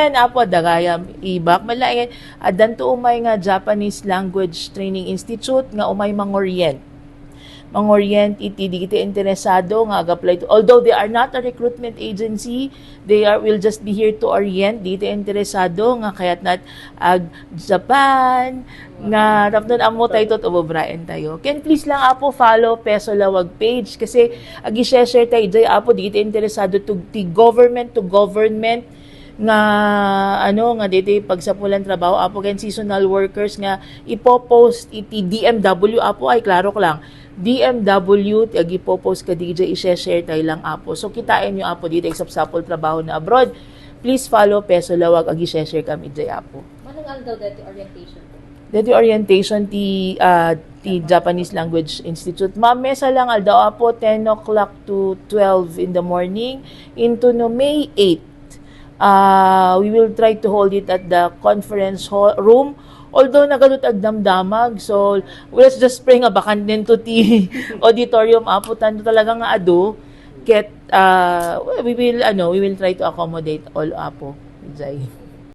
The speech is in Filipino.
Ken, apo, dagayam ibak, malayan, adanto umay nga Japanese Language Training Institute, nga umay mangorient. Mangorient iti di kita interesado nga ag-apply to. Although they are not a recruitment agency, will just be here to orient. Di iti interesado nga kayat nat ag Japan nga tapnon amo tayo to ubobraen tayo. Can please lang apo follow Peso Lawag page kasi ag-share tayo jay apo di iti interesado to government nga nga dito pagsapulan trabaho apo ken seasonal workers nga ipopost iti DMW apo ay klaro ko lang DMW agi popost ka DJ i-share tayo lang apo so kitain nyo apo dito sapsapol trabaho na abroad please follow Peso Lawag agi share kami DJ apo manang daw dati orientation dati orientation ti Japanese Language Institute mamesa lang daw apo 10 o'clock to 12 in the morning into no May 8. We will try to hold it at the conference room. Although nagadot agdamdamag, so let's just pray nga bakan din to ti auditorium aputan talaga nga ado. We will try to accommodate all apo. Jay.